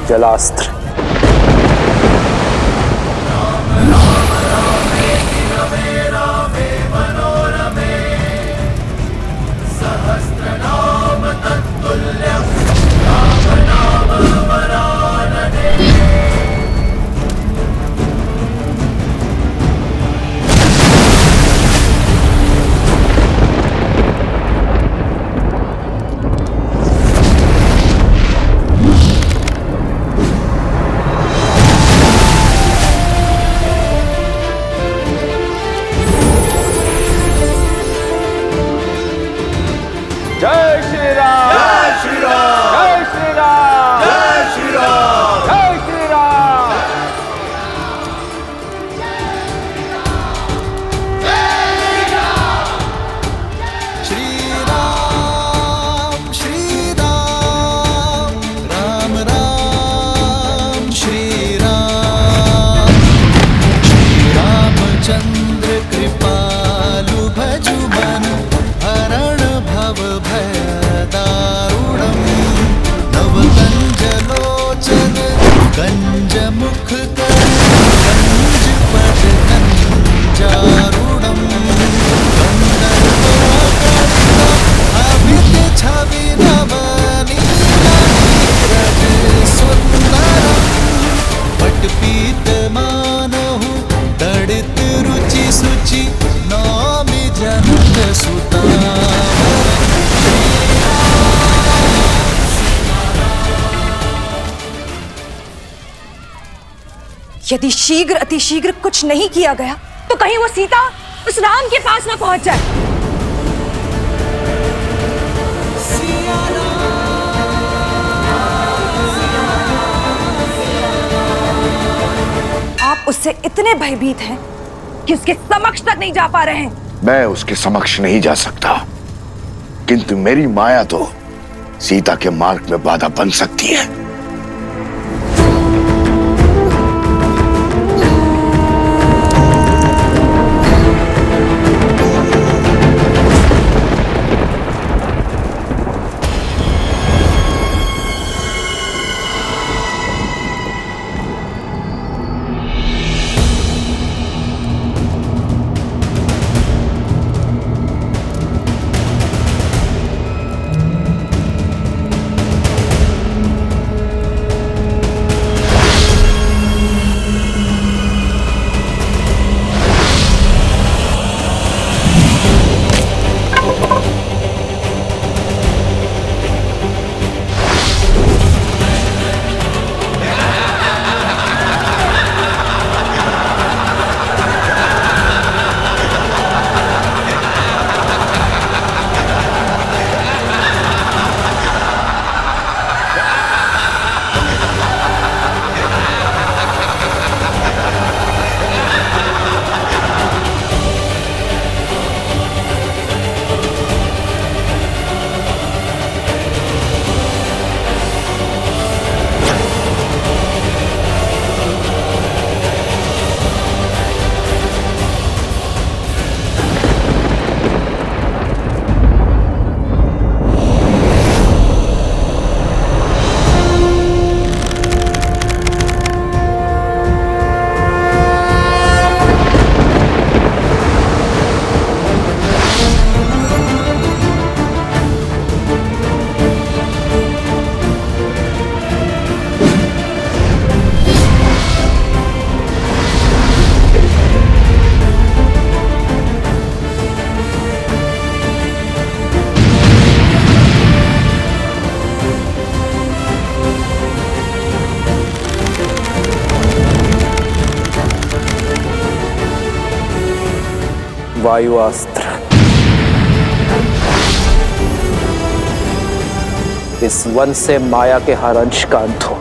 जलास्त्र। जय श्री राम, जय श्री राम, जय श्री राम, जय श्री राम, जय श्री राम। श्री राम, श्री राम, राम राम, श्री राम, श्री रामचंद्र कृपालु भजु मन हरण भव भय दारुणम नव कंज लोचन कंज मुख कर कंज पट कंजारुणम अभित छवि नव नीरज सुंदरम पट पीत मानहु तड़ित रुचि सुचि नौमि जनक सुता। यदि शीघ्र अतिशीघ्र कुछ नहीं किया गया तो कहीं वो सीता उस राम के पास ना पहुंच जाए। आप उससे इतने भयभीत हैं कि उसके समक्ष तक नहीं जा पा रहे हैं। मैं उसके समक्ष नहीं जा सकता, किंतु मेरी माया तो सीता के मार्ग में बाधा बन सकती है। वायु अस्त्र। इस वन से माया के हर अंश का अंत हो,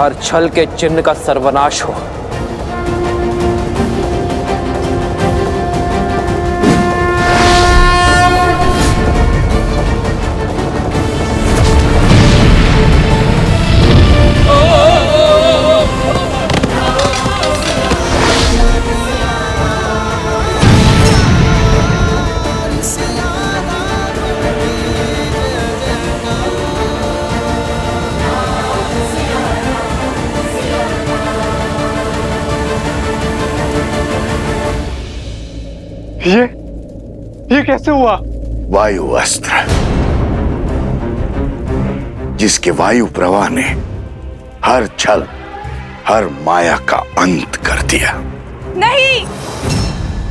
हर छल के चिन्ह का सर्वनाश हो। ये कैसे हुआ? वायु अस्त्र, जिसके वायु प्रवाह ने हर छल, हर माया का अंत कर दिया। नहीं,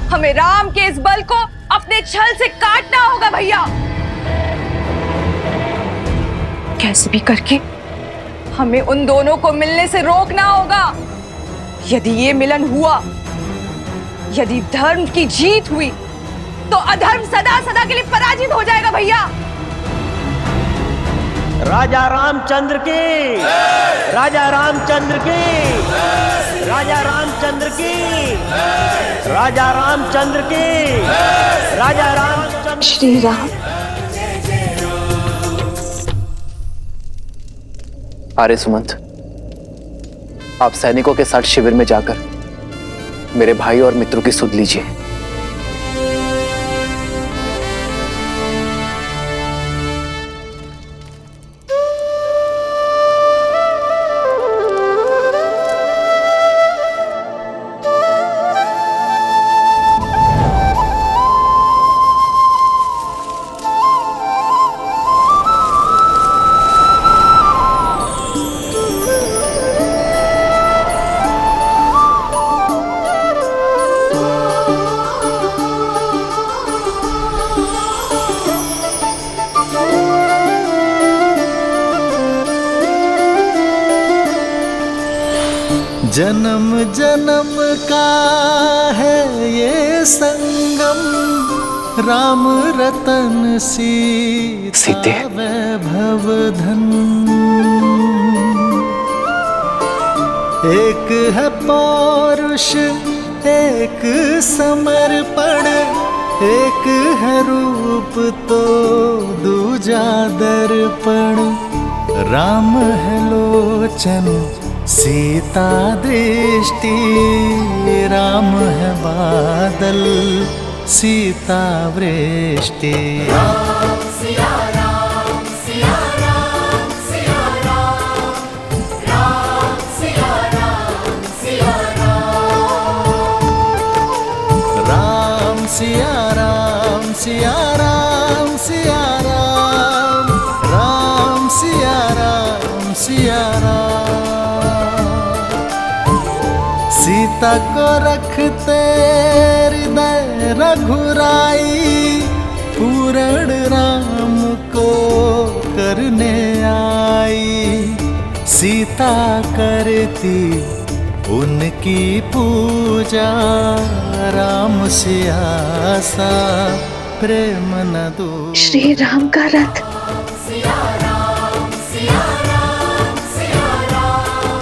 हमें राम के इस बल को अपने छल से काटना होगा भैया। कैसे भी करके हमें उन दोनों को मिलने से रोकना होगा। यदि ये मिलन हुआ, यदि धर्म की जीत हुई, तो अधर्म सदा सदा के लिए पराजित हो जाएगा भैया। राजा रामचंद्र की, राजा रामचंद्र की, राजा रामचंद्र की, राजा रामचंद्र की, राजा रामचंद्र। श्री राम। आर्य सुमंत, आप सैनिकों के साथ शिविर में जाकर मेरे भाई और मित्रों की सुध लीजिए। जन्म जन्म का है ये संगम, राम रतन सीते वैभव धन। एक है पौरुष एक समर्पण, एक है रूप तो दूजा दर्पण। राम है लोचन सीता दृष्टि, राम है बादल सीता वृष्टि। राम सिया राम सिया राम सिया राम, राम सिया राम सिया राम, राम सिया राम सिया राम सिया राम, राम सिया राम सिया राम। सीता को रखते हृदय रघुराई, पूर्ण राम को करने आई। सीता करती उनकी पूजा, राम सिया सा प्रेम न दो। श्री राम का रथ। सिया राम सिया राम सिया राम,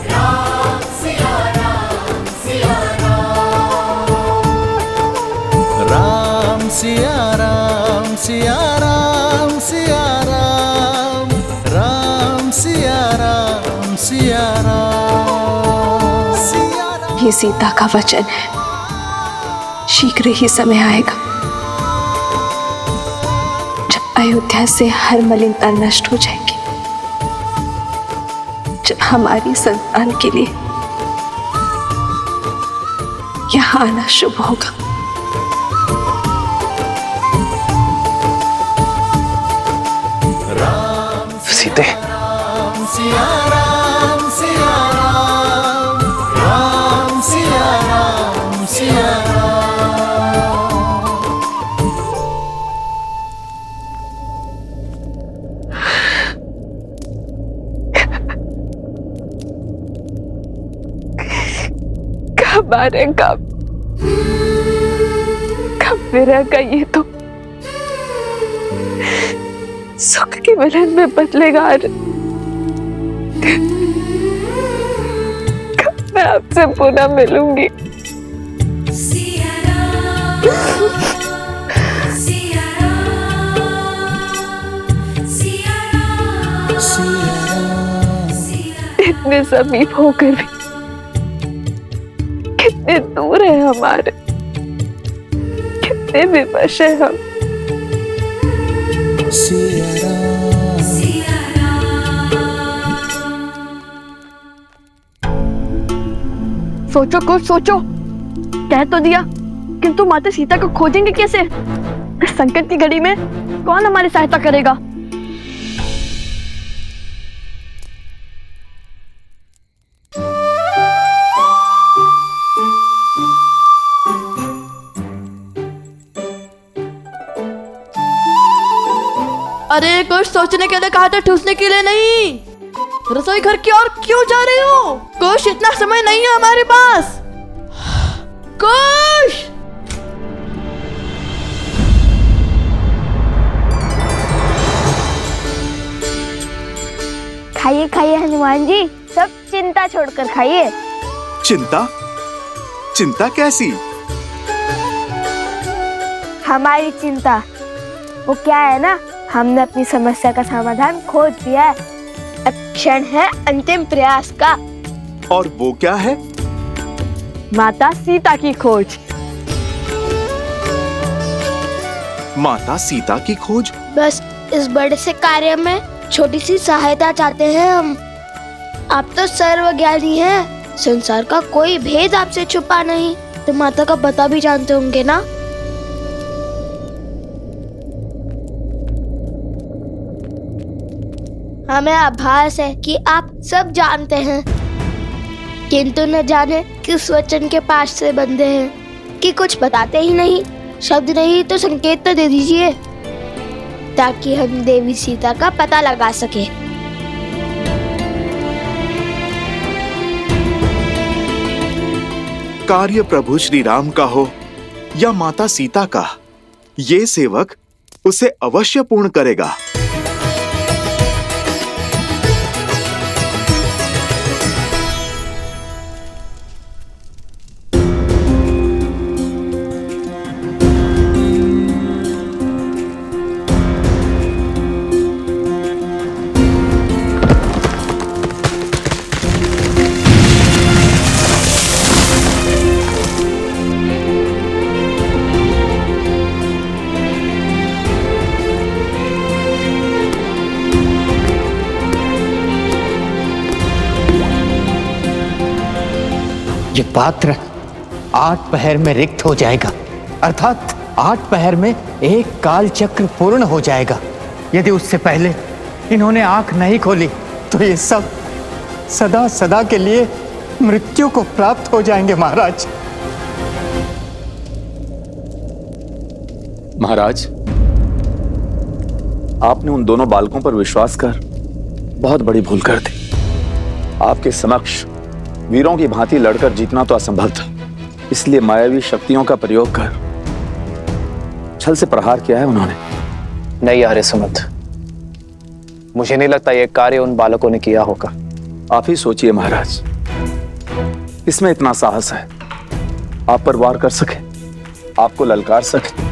राम सिया राम सिया राम, राम सिया राम सिया राम सिया राम, राम सिया राम सिया राम। ये सीता का वचन है, शीघ्र ही समय आएगा जब अयोध्या से हर मलिनता नष्ट हो जाएगी, जब हमारी संतान के लिए यहाँ आना शुभ होगा। सीते, राम सिया राम सिया राम, राम सिया राम सिया राम। कब आएगा, कब फिरेगा ये तो सुख की मिलन में बदलेगा। कब मैं आपसे पुनः मिलूंगी। सिया राम सिया राम सिया राम। इतने समीप होकर भी कितने दूर है हमारे, कितने विवश है हम। सिया राम सिया सोचो कुछ सोचो। कह तो दिया, किंतु माता सीता को खोजेंगे कैसे? इस संकट की घड़ी में कौन हमारी सहायता करेगा? अरे कुछ सोचने के लिए कहा था, ठूसने के लिए नहीं। रसोई घर की ओर क्यों जा रहे हो? कुछ इतना समय नहीं है हमारे पास। कुछ हनुमान जी, सब चिंता छोड़कर खाइए। चिंता? चिंता कैसी? हमारी चिंता वो क्या है ना, हमने अपनी समस्या का समाधान खोज दिया है। अब क्षण है अंतिम प्रयास का। और वो क्या है? माता सीता की खोज। माता सीता की खोज? बस इस बड़े से कार्य में छोटी सी सहायता चाहते हैं हम। आप तो सर्वज्ञानी हैं, संसार का कोई भेद आपसे छुपा नहीं, तो माता का पता भी जानते होंगे ना। हमें आभास है कि आप सब जानते हैं, किंतु न जाने किस वचन के पास से बंधे हैं कि कुछ बताते ही नहीं। शब्द नहीं तो संकेत तो दे दीजिए, ताकि हम देवी सीता का पता लगा सके। कार्य प्रभु श्री राम का हो या माता सीता का, ये सेवक उसे अवश्य पूर्ण करेगा। ये पात्र 8 पहर में रिक्त हो जाएगा, अर्थात 8 पहर में एक काल चक्र पूर्ण हो जाएगा। यदि उससे पहले इन्होंने आंख नहीं खोली तो ये सब सदा सदा के लिए मृत्यु को प्राप्त हो जाएंगे महाराज। महाराज, आपने उन दोनों बालकों पर विश्वास कर बहुत बड़ी भूल कर दी। आपके समक्ष वीरों की भांति लड़कर जीतना तो असंभव था, इसलिए मायावी शक्तियों का प्रयोग कर छल से प्रहार किया है उन्होंने। नहीं आर्य सुमंत, मुझे नहीं लगता यह कार्य उन बालकों ने किया होगा। आप ही सोचिए महाराज, इसमें इतना साहस है, आप पर वार कर सके, आपको ललकार सके।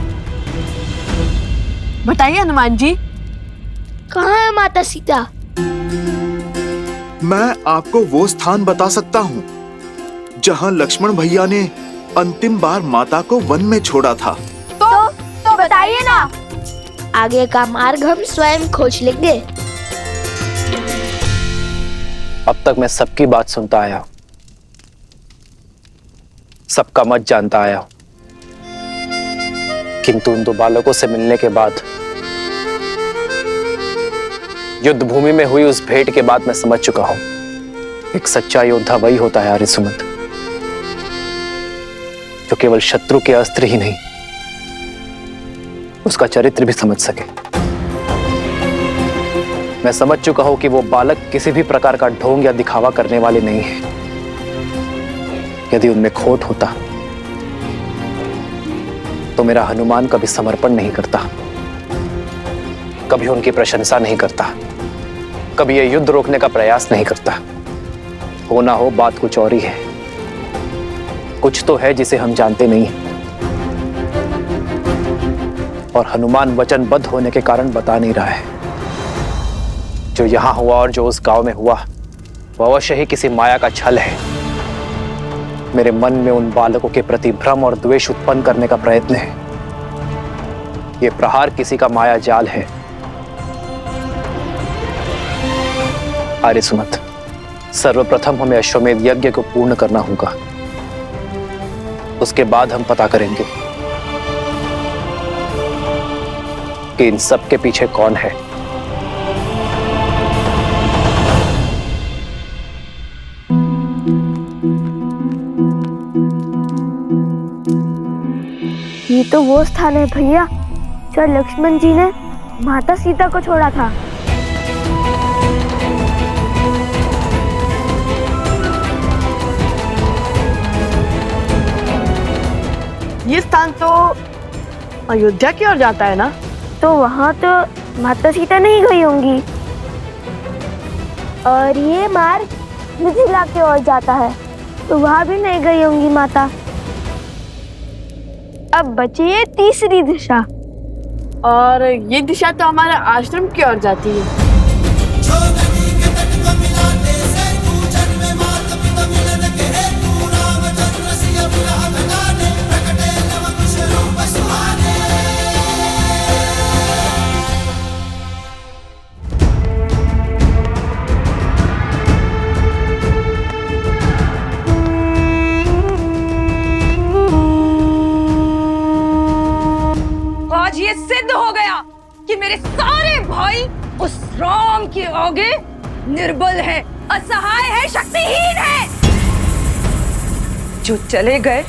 बताइए हनुमान जी, कहाँ है माता सीता? मैं आपको वो स्थान बता सकता हूँ जहाँ लक्ष्मण भैया ने अंतिम बार माता को वन में छोड़ा था। तो बताइए ना, आगे का मार्ग हम स्वयं खोज लेंगे। अब तक मैं सबकी बात सुनता आया हूं, सबका मत जानता आया हूं, किंतु उन 2 बालकों से मिलने के बाद, युद्ध भूमि में हुई उस भेंट के बाद मैं समझ चुका हूं, एक सच्चा योद्धा वही होता है आर्य सुमंत, जो केवल शत्रु के अस्त्र ही नहीं, उसका चरित्र भी समझ सके। मैं समझ चुका हूं कि वो बालक किसी भी प्रकार का ढोंग या दिखावा करने वाले नहीं है। यदि उनमें खोट होता तो मेरा हनुमान कभी समर्पण नहीं करता, कभी उनकी प्रशंसा नहीं करता, कभी यह युद्ध रोकने का प्रयास नहीं करता। हो ना हो, बात कुछ और ही है। कुछ तो है जिसे हम जानते नहीं, और हनुमान वचनबद्ध होने के कारण बता नहीं रहा है। जो यहां हुआ और जो उस गांव में हुआ, वह अवश्य ही किसी माया का छल है। मेरे मन में उन बालकों के प्रति भ्रम और द्वेष उत्पन्न करने का प्रयत्न है। यह प्रहार किसी का माया जाल है। आर्य सुमंत, सर्वप्रथम हमें अश्वमेध यज्ञ को पूर्ण करना होगा, उसके बाद हम पता करेंगे कि इन सब के पीछे कौन है। ये तो वो स्थान है भैया, जहाँ लक्ष्मण जी ने माता सीता को छोड़ा था। ये स्थान तो अयोध्या की ओर जाता है ना? तो वहाँ तो माता सीता नहीं गई होंगी। और ये मार्ग मिथिला की ओर जाता है, तो वहां भी नहीं गई होंगी माता। अब बची है तीसरी दिशा, और ये दिशा तो हमारे आश्रम की ओर जाती है। आज ये सिद्ध हो गया कि मेरे सारे भाई उस राम के आगे निर्बल है, असहाय है, शक्तिहीन है। जो चले गए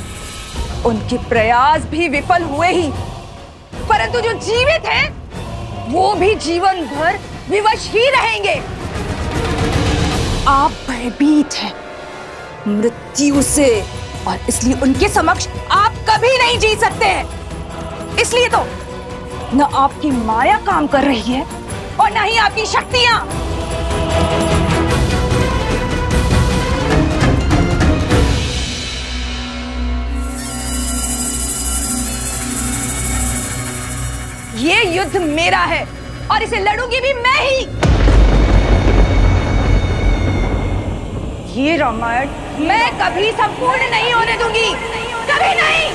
उनके प्रयास भी विफल हुए ही, परंतु जो जीवित हैं वो भी जीवन भर विवश ही रहेंगे। आप भयभीत हैं मृत्यु से, और इसलिए उनके समक्ष आप कभी नहीं जी सकते हैं। इसलिए तो न आपकी माया काम कर रही है और न ही आपकी शक्तियां। ये युद्ध मेरा है और इसे लड़ूंगी भी मैं ही। ये रामायण मैं कभी संपूर्ण नहीं होने दूंगी, कभी नहीं।